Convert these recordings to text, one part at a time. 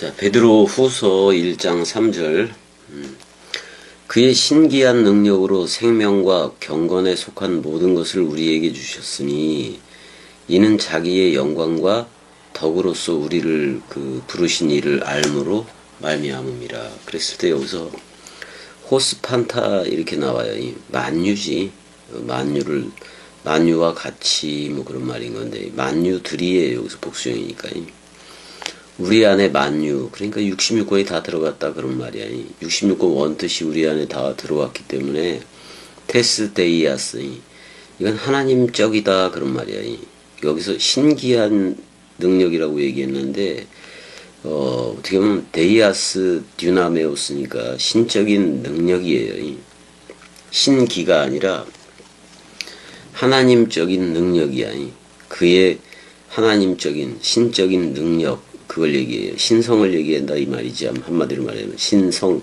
자, 베드로 후서 1장 3절. 그의 신기한 능력으로 생명과 경건에 속한 모든 것을 우리에게 주셨으니 이는 자기의 영광과 덕으로서 우리를 부르신 이를 알므로 말미암음이라. 그랬을 때 여기서 호스판타 이렇게 나와요. 이 만유지. 만유와 같이 뭐 그런 말인 건데 만유들이에요. 여기서 복수형이니까. 우리 안에 만유, 그러니까 66권이 다 들어갔다 그런 말이야. 66권 원뜻이 우리 안에 다 들어왔기 때문에 테스 데이아스, 이건 하나님적이다 그런 말이야. 여기서 신기한 능력이라고 얘기했는데 어떻게 보면 데이아스 듀나메오스니까 신적인 능력이에요. 신기가 아니라 하나님적인 능력이야. 그의 하나님적인 신적인 능력, 그걸 얘기해요. 신성을 얘기한다 이 말이지. 한마디로 말하면 신성,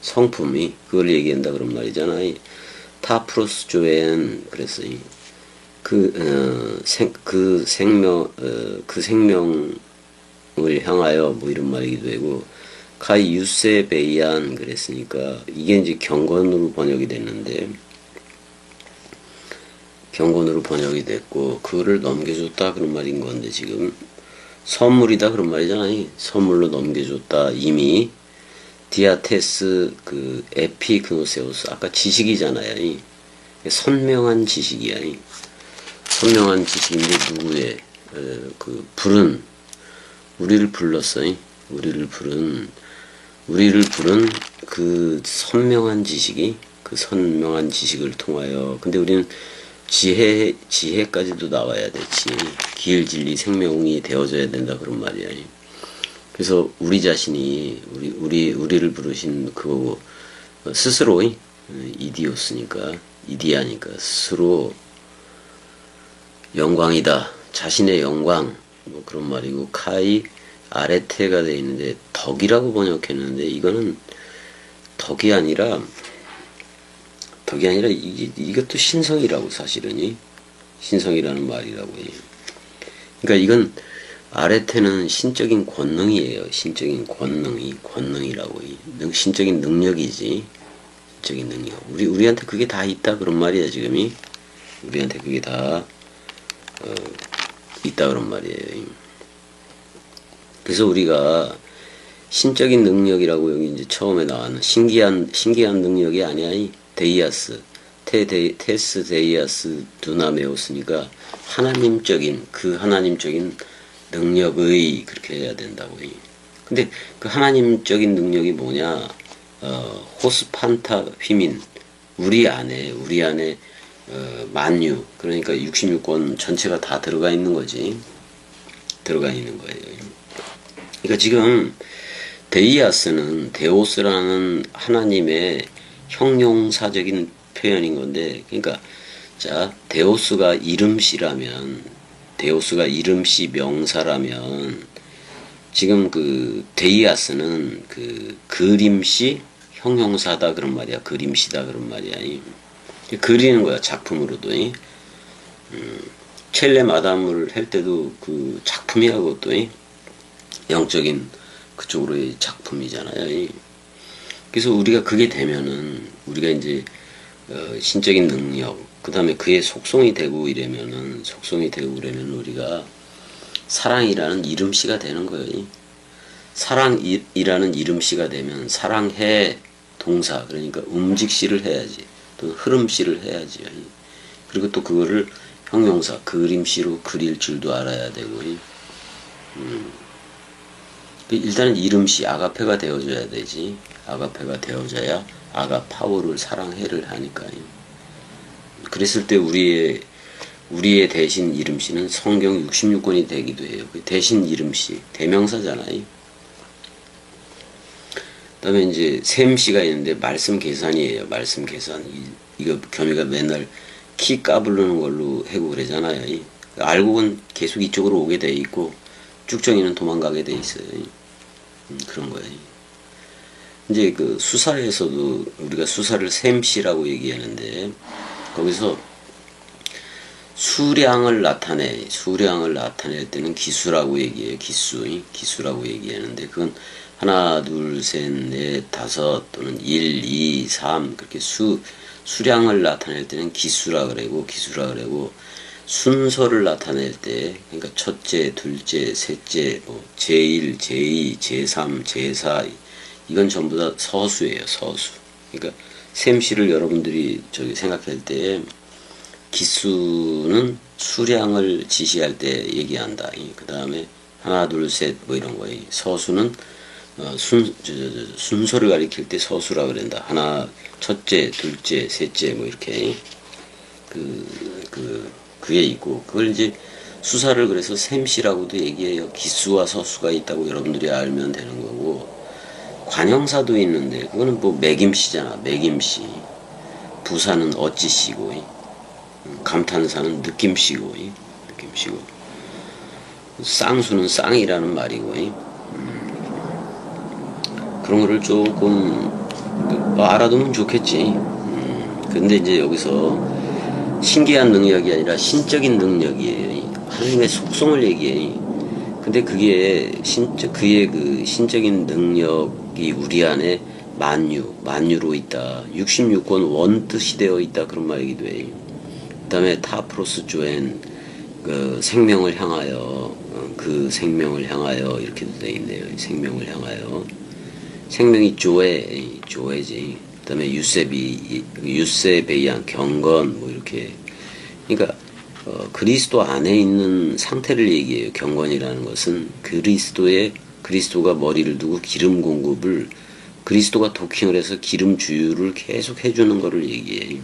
성품이 그걸 얘기한다 그런 말이잖아. 타프로스 조엔 그랬어요. 그 생명을 향하여 뭐 이런 말이기도 하고 카이 유세베이안 그랬으니까 이게 이제 경건으로 번역이 됐는데. 경건으로 번역이 됐고 그거를 넘겨줬다 그런 말인 건데 지금 선물이다 그런 말이잖아요. 선물로 넘겨줬다. 이미 디아테스 에피그노세우스 아까 지식이잖아요. 선명한 지식이야. 선명한 지식인데 누구의 부른 우리를 불렀어요. 우리를 부른 그 선명한 지식이 그 선명한 지식을 통하여 근데 우리는 지혜까지도 나와야 되지. 길, 진리, 생명이 되어져야 된다 그런 말이야. 그래서 우리 자신이 우리를 부르신 그 스스로 이디아니까 스스로 영광이다. 자신의 영광 뭐 그런 말이고 카이 아레테가 되어 있는데 덕이라고 번역했는데 이거는 덕이 아니라 이것도 신성이라고 사실은 신성이라는 말이라고 해요. 그러니까 이건 아레테는 신적인 권능이에요. 신적인 권능이라고 신적인 능력이지. 신적인 능력. 우리한테 그게 다 있다 그런 말이야 지금이. 우리한테 그게 다 있다 그런 말이에요. 그래서 우리가 신적인 능력이라고 여기 이제 처음에 나왔는 신기한 능력이 아니야. 데이아스, 테스 데이아스 두나메오스니까 하나님적인 능력의 그렇게 해야 된다고. 근데 그 하나님적인 능력이 뭐냐? 호스판타 휘민 우리 안에 만유 그러니까 66권 전체가 다 들어가 있는 거지. 들어가 있는 거예요. 그러니까 지금 데이아스는 데오스라는 하나님의 형용사적인 표현인 건데, 그러니까 자 데오스가 이름씨 명사라면 지금 그 데이아스는 그림씨 형용사다 그런 말이야. 그림씨다 그런 말이야. 그리는 거야 작품으로도. 첼렘 아담을 할 때도 그 작품이야 그것도 영적인 그쪽으로의 작품이잖아요. 그래서 우리가 그게 되면은 우리가 이제 신적인 능력 그 다음에 그의 속성이 되고 이러면은 우리가 사랑이라는 이름씨가 되는 거예요. 사랑이라는 이름씨가 되면 사랑해 동사 그러니까 움직시를 해야지 또 흐름씨를 해야지. 그리고 또 그거를 형용사 그림씨로 그릴 줄도 알아야 되고 일단은 이름씨 아가페가 되어줘야 되지. 아가페가 되어져야 아가파워를 사랑해를 하니까요. 그랬을 때 우리의 대신 이름씨는 성경 66권이 되기도 해요. 대신 이름씨 대명사잖아요. 그다음에 이제 셈씨가 있는데 말씀 계산이에요. 말씀 계산. 이거 겸이가 맨날 키 까부르는 걸로 해고 그러잖아요. 알고는 계속 이쪽으로 오게 돼 있고 쭉정이는 도망가게 돼 있어요. 그런 거예요. 이제 그 수사에서도 우리가 수사를 셈씨라고 얘기하는데 거기서 수량을 나타낼 때는 기수라고 얘기해요. 기수라고 얘기하는데, 그건 하나, 둘, 셋, 넷, 다섯, 또는 1, 2, 3, 그렇게 수량을 나타낼 때는 기수라 그러고, 순서를 나타낼 때, 그러니까 첫째, 둘째, 셋째, 뭐, 제1, 제2, 제3, 제4, 이건 전부 다 서수예요, 서수. 그러니까, 셈씨를 여러분들이 생각할 때, 기수는 수량을 지시할 때 얘기한다. 그 다음에 하나, 둘, 셋, 뭐 이런 거. 서수는 순서를 가리킬 때 서수라 그런다. 하나, 첫째, 둘째, 셋째, 뭐 이렇게 그게 있고, 그걸 이제 수사를 그래서 셈씨라고도 얘기해요. 기수와 서수가 있다고 여러분들이 알면 되는 거고, 관형사도 있는데 그거는 뭐 매김씨잖아. 매김씨. 부사는 어찌씨고, 감탄사는 느낌씨고, 쌍수는 쌍이라는 말이고, 그런 거를 조금 알아두면 좋겠지. 근데 이제 여기서 신기한 능력이 아니라 신적인 능력이에요. 하나님의 속성을 얘기해. 근데 그게 그의 그 신적인 능력이 우리 안에 만유로 있다. 66권 원뜻이 되어 있다. 그런 말이기도 해. 그 다음에 타프로스 조엔, 그 생명을 향하여, 그 생명을 향하여, 이렇게도 되어 있네요. 생명을 향하여. 생명이 조에지. 그 다음에 유세베이안, 경건, 뭐 이렇게. 그러니까, 그리스도 안에 있는 상태를 얘기해요. 경건이라는 것은 그리스도가 머리를 두고 기름 공급을, 그리스도가 도킹을 해서 기름 주유를 계속 해주는 거를 얘기해요.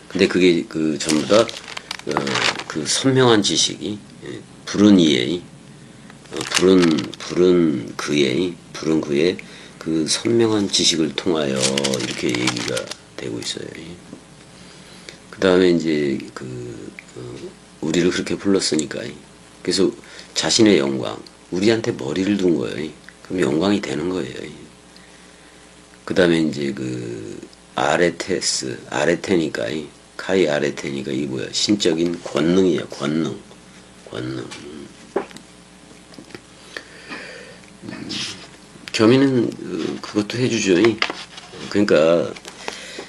근데 그게 전부 다 그 선명한 지식이, 부른 이의, 부른 그의 그 선명한 지식을 통하여 이렇게 얘기가 되고 있어요. 그 다음에 이제 우리를 그렇게 불렀으니까, 그래서 자신의 영광, 우리한테 머리를 둔 거예요. 그럼 영광이 되는 거예요. 그 다음에 이제 아레테니까, 카이 아레테니까 이게 뭐야? 신적인 권능이야, 권능. 겸이는 그것도 해주죠. 그러니까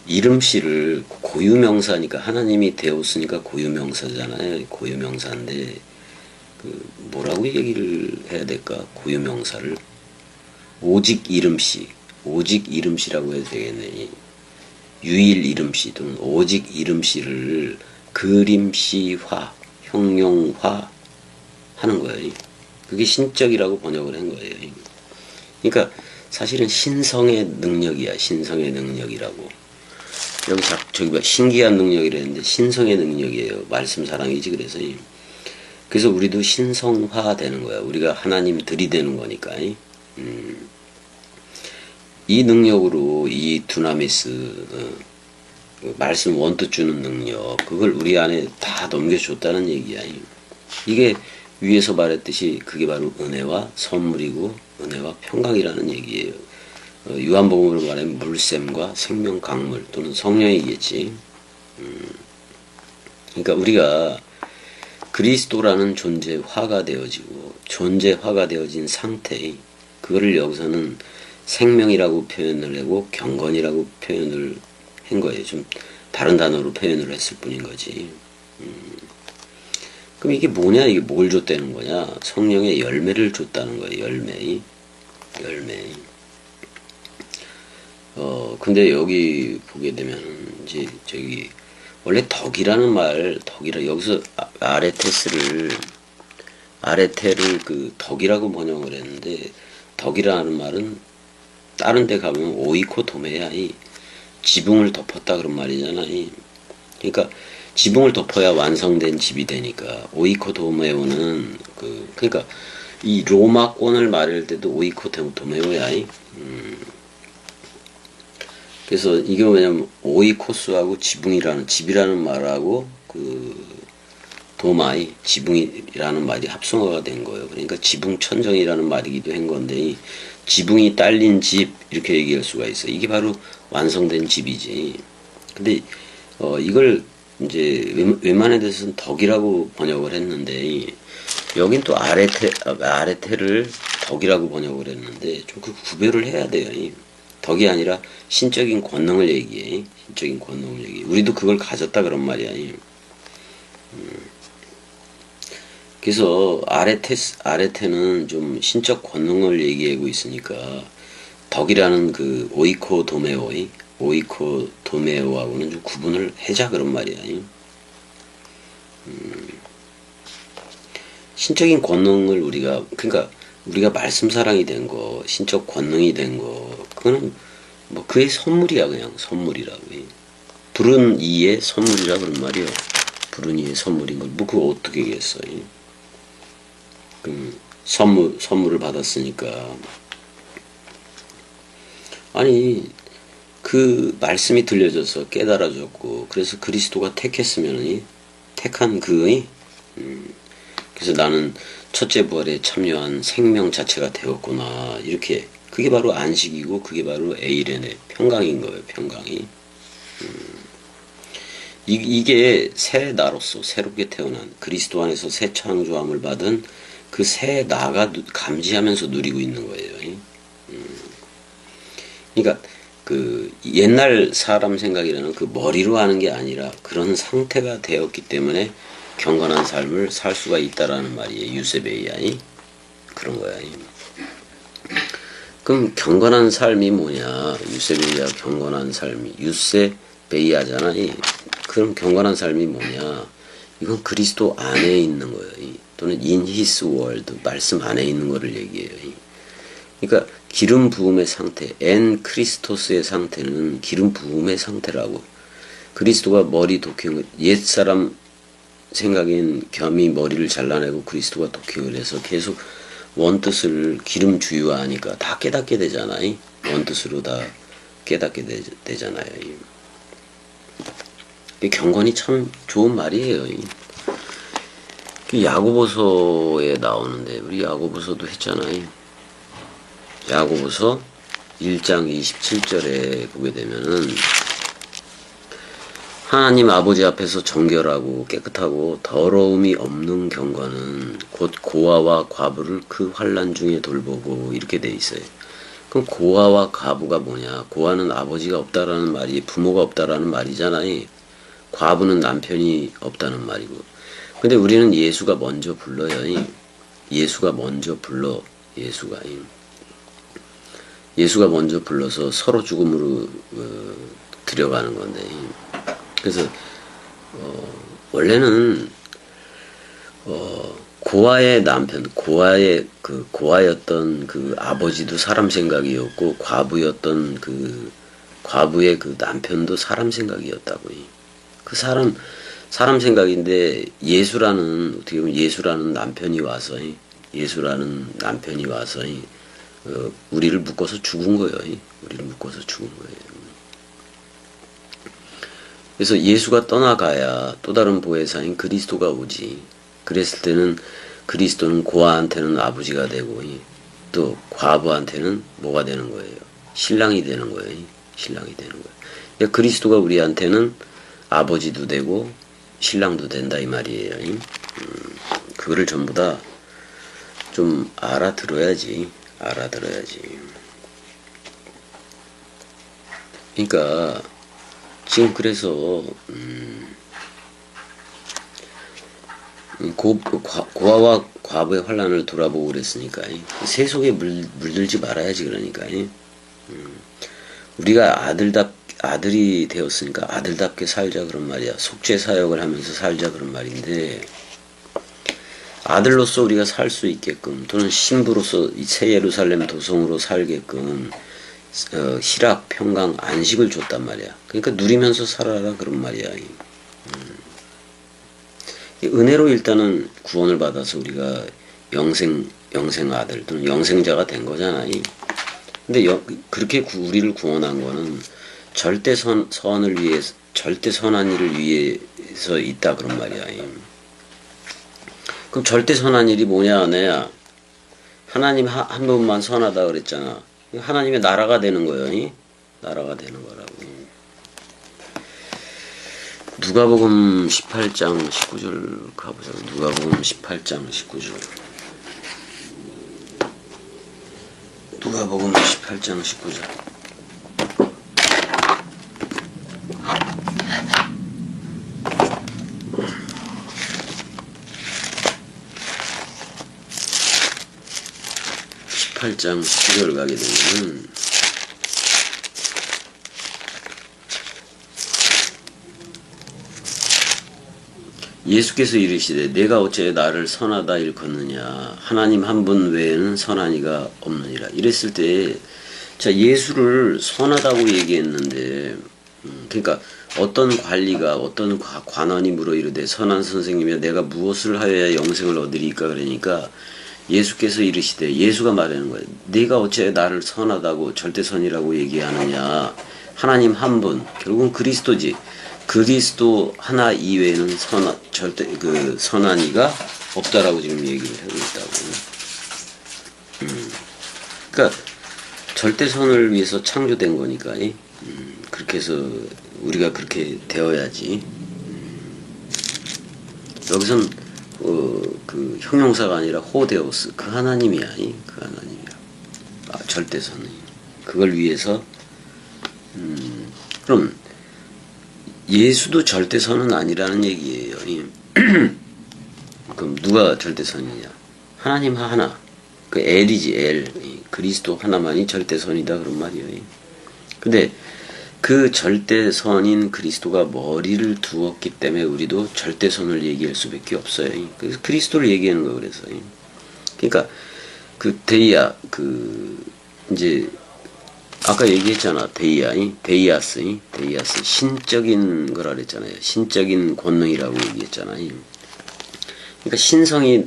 이름씨를 고유명사니까, 하나님이 되었으니까 고유명사잖아요. 고유명사인데 뭐라고 얘기를 해야 될까? 고유명사를 오직 이름씨라고 해도 되겠네. 유일 이름씨 또는 오직 이름씨를 그림씨화, 형용화 하는 거예요. 그게 신적이라고 번역을 한 거예요. 그러니까 사실은 신성의 능력이야. 신성의 능력이라고. 여기 저기 신기한 능력이라는데 신성의 능력이에요. 말씀 사랑이지. 그래서 우리도 신성화 되는 거야. 우리가 하나님들이 되는 거니까. 이 능력으로 이 두나미스, 말씀 원뜻 주는 능력, 그걸 우리 안에 다 넘겨줬다는 얘기야. 이게 위에서 말했듯이 그게 바로 은혜와 선물이고 은혜와 평강이라는 얘기예요. 요한복음으로 말하면 물샘과 생명 강물 또는 성령이겠지. 그러니까 우리가 그리스도라는 존재화가 되어진 상태, 그거를 여기서는 생명이라고 표현을 하고 경건이라고 표현을 한 거예요. 좀 다른 단어로 표현을 했을 뿐인 거지. 그럼 이게 뭐냐? 이게 뭘 줬다는 거냐? 성령의 열매를 줬다는 거예요. 열매. 근데 여기 보게 되면 이제 원래 여기서 아레테를 덕이라고 번역을 했는데, 덕이라는 말은 다른 데 가면 오이코도메야, 지붕을 덮었다 그런 말이잖아. 그러니까 지붕을 덮어야 완성된 집이 되니까 오이코도메오는 그러니까 이 로마권을 말할 때도 오이코도메오야. 그래서 이게 뭐냐면 오이코스하고 집이라는 말하고 도마이 지붕이라는 말이 합성어가 된 거예요. 그러니까 지붕천정이라는 말이기도 한 건데, 지붕이 딸린 집 이렇게 얘기할 수가 있어. 이게 바로 완성된 집이지. 근데 이걸 이제 웬만한 데서는 덕이라고 번역을 했는데 여긴 또 아레테를 덕이라고 번역을 했는데 좀 그 구별을 해야 돼요. 덕이 아니라 신적인 권능을 얘기해. 신적인 권능을 얘기해. 우리도 그걸 가졌다 그런 말이야. 그래서 아레테는 좀 신적 권능을 얘기하고 있으니까 덕이라는 그 오이코 도메오하고는 좀 구분을 해자 그런 말이야. 신적인 권능을 그러니까 우리가 말씀 사랑이 된 거, 신적 권능이 된 거, 그거는 뭐 그의 선물이야. 그냥 선물이라고. 불은 이의 선물이라 그런 말이요. 불은 이의 선물인 걸 뭐 그거 어떻게 얘기했어. 선물을 받았으니까. 아니, 그 말씀이 들려져서 깨달아졌고, 그래서 그리스도가 택했으면, 택한 그의, 그래서 나는 첫째 부활에 참여한 생명 자체가 되었구나. 이렇게. 그게 바로 안식이고, 그게 바로 에이렌의 평강인 거예요, 평강이. 이게 새 나로서 새롭게 태어난 그리스도 안에서 새 창조함을 받은 그 새 나가 감지하면서 누리고 있는 거예요. 그러니까 그 옛날 사람 생각이라는 그 머리로 하는 게 아니라 그런 상태가 되었기 때문에 경건한 삶을 살 수가 있다라는 말이에요. 유세베이아이 그런 거야. 그럼 경건한 삶이 뭐냐? 유세베이아 경건한 삶이 유세베이아잖아. 그럼 경건한 삶이 뭐냐? 이건 그리스도 안에 있는 거예요. 또는 in his world 말씀 안에 있는 거를 얘기해요. 그러니까 기름 부음의 상태, 엔 크리스토스의 상태는 기름 부음의 상태라고. 그리스도가 머리 도킹을 옛사람 생각엔 겸이 머리를 잘라내고 그리스도가 도킹을 해서 계속 원뜻을 기름 주유하니까 다 깨닫게 되잖아요. 원뜻으로 다 깨닫게 되잖아요. 경건이 참 좋은 말이에요. 야고보서에 나오는데 우리 야고보서도 했잖아요. 야고보서 1장 27절에 보게 되면은 하나님 아버지 앞에서 정결하고 깨끗하고 더러움이 없는 경건은 곧 고아와 과부를 그 환난 중에 돌보고 이렇게 돼 있어요. 그럼 고아와 과부가 뭐냐? 고아는 아버지가 없다라는 말이 부모가 없다라는 말이잖아요. 과부는 남편이 없다는 말이고. 근데 우리는 예수가 먼저 불러요. 예수가 먼저 불러. 예수가 먼저 불러서 서로 죽음으로 들여가는 건데. 그래서 원래는 고아의 남편, 고아였던 그 아버지도 사람 생각이었고 과부였던 그 과부의 그 남편도 사람 생각이었다고. 그 사람 생각인데 어떻게 보면 예수라는 남편이 와서 우리를 묶어서 죽은 거예요. 우리를 묶어서 죽은 거예요. 그래서 예수가 떠나가야 또 다른 보혜사인 그리스도가 오지. 그랬을 때는 그리스도는 고아한테는 아버지가 되고 또 과부한테는 뭐가 되는 거예요? 신랑이 되는 거예요. 신랑이 되는 거예요. 그러니까 그리스도가 우리한테는 아버지도 되고 신랑도 된다 이 말이에요. 그거를 전부 다 좀 알아들어야지. 그러니까 지금 그래서 고아와 과부의 환난을 돌아보고 그랬으니까 세속에 물들지 말아야지. 그러니까 우리가 아들이 되었으니까 아들답게 살자 그런 말이야. 속죄 사역을 하면서 살자 그런 말인데 아들로서 우리가 살 수 있게끔 또는 신부로서 새 예루살렘 도성으로 살게끔 희락, 평강, 안식을 줬단 말이야. 그러니까 누리면서 살아라 그런 말이야. 은혜로 일단은 구원을 받아서 우리가 영생 아들 또는 영생자가 된 거잖아. 근데 그렇게 우리를 구원한 거는 절대 선한 일을 위해서 있다 그런 말이야. 그럼 절대 선한 일이 뭐냐? 내야 하나님 한 분만 선하다 그랬잖아. 하나님의 나라가 되는 거예요. 나라가 되는 거라고. 누가복음 18장 19절 가보자. 누가복음 18장 19절. 누가복음 18장 19절. (18장) 19절 가게 되면 예수께서 이르시되 내가 어찌 나를 선하다 일컫느냐 하나님 한 분 외에는 선한 이가 없느니라. 이랬을 때 자 예수를 선하다고 얘기했는데 그러니까 어떤 관리가 어떤 관원이 물어 이르되 선한 선생님이여 내가 무엇을 하여야 영생을 얻으리까 그러니까 예수께서 이르시되 예수가 말하는 거예요. 네가 어찌 나를 선하다고 절대선이라고 얘기하느냐. 하나님 한 분 결국은 그리스도지. 그리스도 하나 이외에는 절대 선한 이가 없다라고 지금 얘기를 하고 있다고. 그러니까 절대선을 위해서 창조된 거니까 그렇게 해서 우리가 그렇게 되어야지. 여기선 그 형용사가 아니라 호데오스 그 하나님이야. 그 하나님이야. 절대선이 그걸 위해서 그럼 예수도 절대선은 아니라는 얘기예요. 그럼 누가 절대선이냐? 하나님 하나. 그 엘이지 엘. 그리스도 하나만이 절대선이다 그런 말이에요. 근데 그 절대선인 그리스도가 머리를 두었기 때문에 우리도 절대선을 얘기할 수밖에 없어요. 그래서 그리스도를 얘기하는 거 그래서. 그러니까 그 데이아 이제 아까 얘기했잖아. 데이아스 신적인 거라 그랬잖아요. 신적인 권능이라고 얘기했잖아요. 그러니까 신성이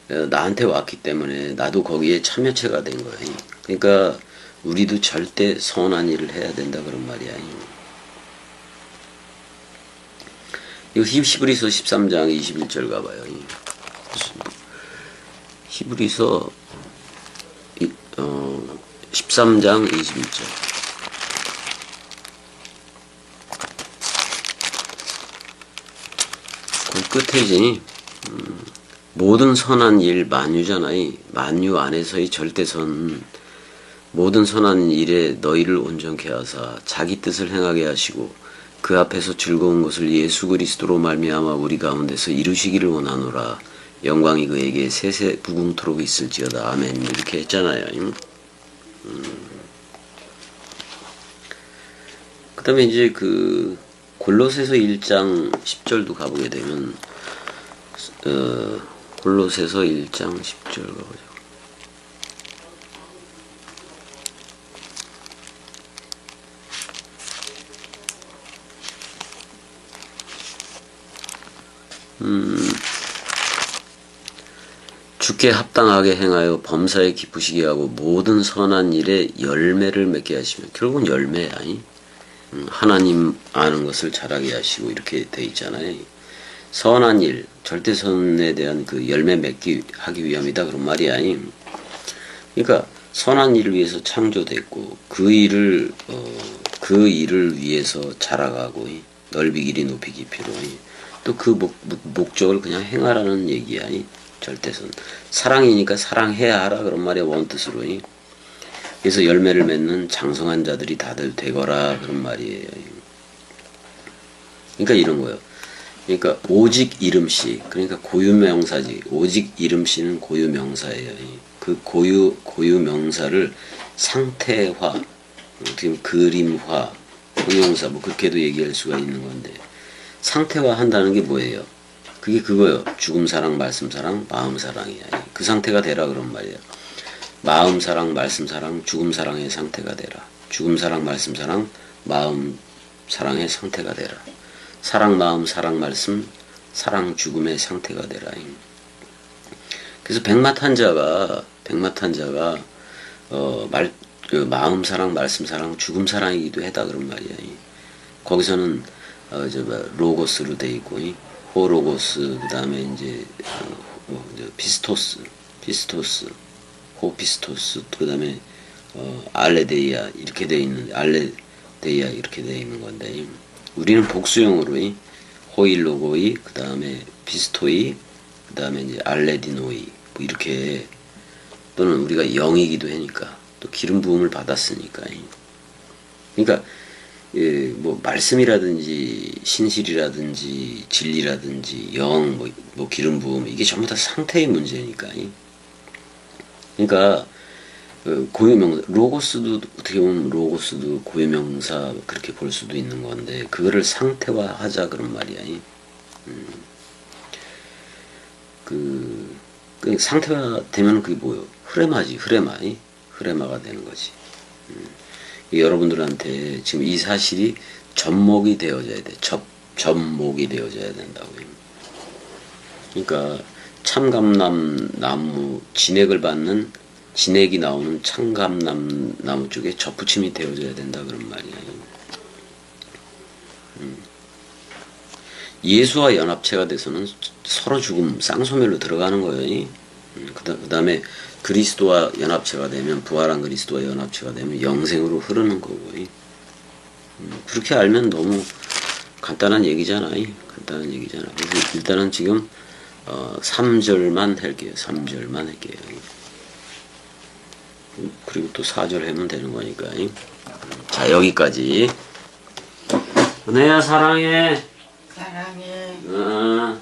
나한테 왔기 때문에 나도 거기에 참여체가 된 거예요. 그러니까 우리도 절대 선한 일을 해야 된다 그런 말이야. 이거 히브리서 13장 21절 가봐요. 히브리서 13장 21절. 그 끝에지. 모든 선한 일 만유잖아요. 만유 안에서의 절대선. 모든 선한 일에 너희를 온전케 하사 자기 뜻을 행하게 하시고 그 앞에서 즐거운 것을 예수 그리스도로 말미암아 우리 가운데서 이루시기를 원하노라. 영광이 그에게 세세 부궁토록 있을지어다. 아멘. 이렇게 했잖아요. 그 다음에 이제 그 골로새서 1장 10절도 가보게 되면 골로새서 1장 10절 가보죠. 주께 합당하게 행하여 범사에 기쁘시게 하고 모든 선한 일에 열매를 맺게 하시며 결국은 열매야. 하나님 아는 것을 잘하게 하시고 이렇게 돼 있잖아요. 선한 일, 절대선에 대한 그 열매 맺기 하기 위함이다 그런 말이야. 그러니까 선한 일을 위해서 창조됐고 그 일을 위해서 자라가고 넓이 길이 높이 깊이로 또 그 목적을 그냥 행하라는 얘기야. 절대선 사랑이니까 사랑해야 하라 그런 말이야. 원뜻으로. 그래서 열매를 맺는 장성한 자들이 다들 되거라 그런 말이에요. 그러니까 이런 거예요. 그러니까 오직 이름씨 그러니까 고유명사지. 오직 이름씨는 고유명사예요. 그 고유명사를 상태화, 그림화, 형용사 뭐 그렇게도 얘기할 수가 있는 건데 상태화 한다는 게 뭐예요? 그게 그거요. 죽음 사랑, 말씀 사랑, 마음 사랑이야. 그 상태가 되라 그런 말이야. 마음 사랑, 말씀 사랑, 죽음 사랑의 상태가 되라. 죽음 사랑, 말씀 사랑, 마음 사랑의 상태가 되라. 사랑, 마음, 사랑, 말씀, 사랑, 죽음의 상태가 되라. 그래서 백마탄자가 마음 사랑, 말씀 사랑, 죽음 사랑이기도 하다 그런 말이야. 거기서는 로고스로 돼 있고, 호로고스 그다음에 이제 피스토스, 호피스토스 그다음에 알레데이아 이렇게 돼 있는 알레데이아 이렇게 돼 있는 건데 우리는 복수형으로 호일로고이, 그 다음에 피스토이, 그 다음에 이제 알레디노이, 뭐 이렇게, 또는 우리가 영이기도 하니까, 또 기름 부음을 받았으니까. 그러니까, 예, 뭐, 말씀이라든지, 신실이라든지, 진리라든지, 영, 뭐 기름 부음, 이게 전부 다 상태의 문제니까. 그러니까, 고유명사, 로고스도, 어떻게 보면 로고스도 고유명사 그렇게 볼 수도 있는 건데, 그거를 상태화하자, 그런 말이야. 그 상태화 되면 그게 뭐요? 흐레마지, 흐레마가 되는 거지. 여러분들한테 지금 이 사실이 접목이 되어져야 돼. 접목이 되어져야 된다고. 그러니까 참감남 나무 진액을 받는 진액이 나오는 참감남 나무 쪽에 접붙임이 되어져야 된다 그런 말이야. 예수와 연합체가 돼서는 서로 죽음 쌍소멸로 들어가는 거예요. 그 다음에 그리스도와 연합체가 되면 부활한 그리스도와 연합체가 되면 영생으로 흐르는 거고. 그렇게 알면 너무 간단한 얘기잖아. 간단한 얘기잖아. 그래서 일단은 지금 3절만 할게요. 3절만 할게요. 그리고 또 4절 하면 되는 거니까. 자, 여기까지. 은혜야 사랑해. 사랑해. 어.